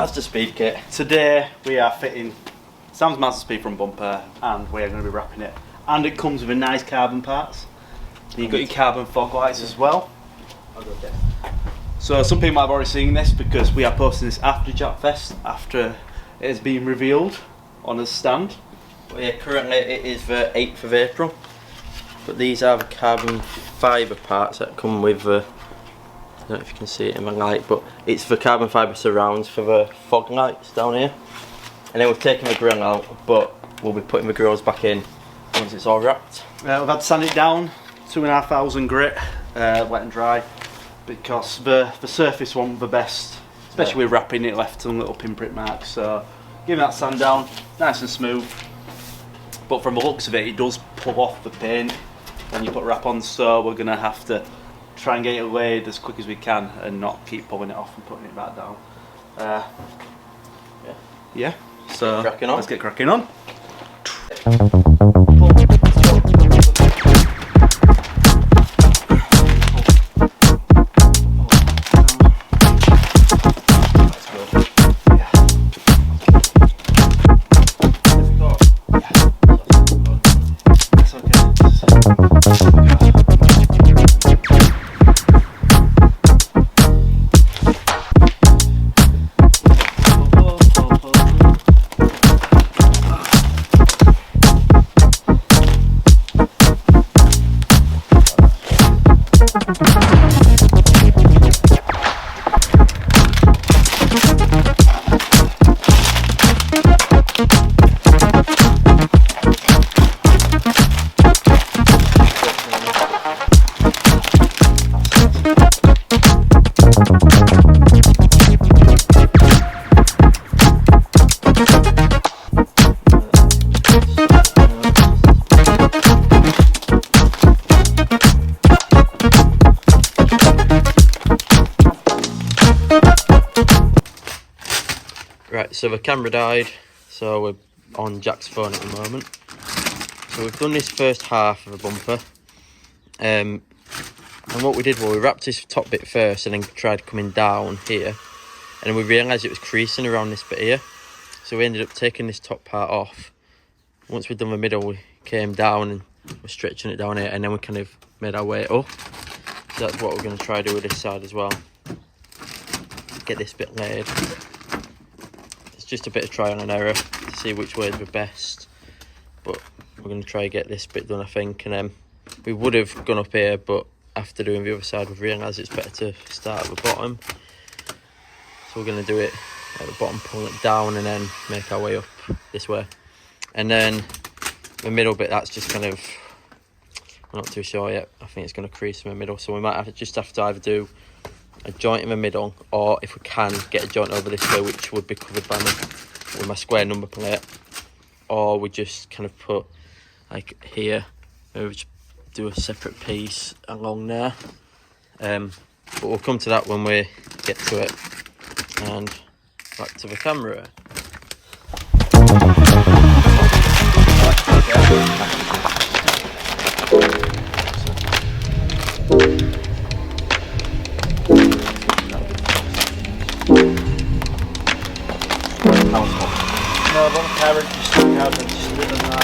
MazdaSpeed kit. Today we are fitting Sam's MazdaSpeed front bumper and we are going to be wrapping it. And it comes with a nice carbon parts. You've got your carbon fog lights as well. So some people might have already seen this because we are posting this after Jack Fest, after it has been revealed on a stand. Well, yeah, currently it is the 8th of April. But these are the carbon fibre parts that come with I don't know if you can see it in my light, but it's the carbon fibre surrounds for the fog lights down here. And then we've taken the grill out, but we'll be putting the grills back in once it's all wrapped. We've had to sand it down, 2,500 grit, wet and dry, because the surface wasn't the best, especially with wrapping it, left some little pinprick marks. So giving that sand down, nice and smooth. But from the looks of it, it does pull off the paint when you put wrap on, so we're going to have to try and get it laid as quick as we can and not keep pulling it off and putting it back down. Yeah, so let's get cracking on. Right, so the camera died, so we're on Jack's phone at the moment. So we've done this first half of the bumper. And what we did was we wrapped this top bit first and then tried coming down here. And then we realised it was creasing around this bit here. So we ended up taking this top part off. Once we'd done the middle, we came down and we're stretching it down here, and then we kind of made our way up. So that's what we're going to try to do with this side as well. Get this bit laid. Just a bit of trial and error to see which way is the best, but we're going to try and get this bit done, I think. And then we would have gone up here, but after doing the other side we've realised it's better to start at the bottom, so we're going to do it at the bottom, pull it down and then make our way up this way. And then the middle bit, that's just kind of, I'm not too sure yet. I think it's going to crease in the middle, so we might have to either do a joint in the middle, or if we can get a joint over this way, which would be covered by with my square number plate, or we just kind of put like here, maybe just do a separate piece along there. But we'll come to that when we get to it. And back to the camera. No, I want carrot, just carrot, just a bit of that.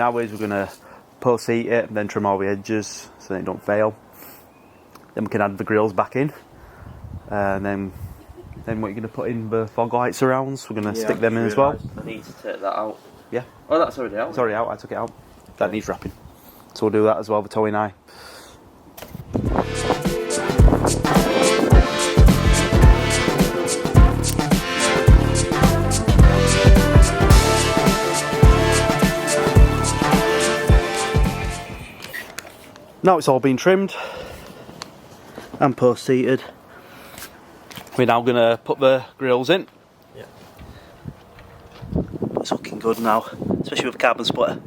now is we're going to post heat it and then trim all the edges so they don't fail. Then we can add the grills back in, and then what you're going to put in the fog light surrounds. We're going to stick them in as well. I need to take that out. Yeah. Oh, that's already out. It's already out. I took it out. That needs wrapping, so we'll do that as well. The towing eye. Now it's all been trimmed and post heated. We're now going to put the grills in. Yeah. It's looking good now, especially with carbon splitter.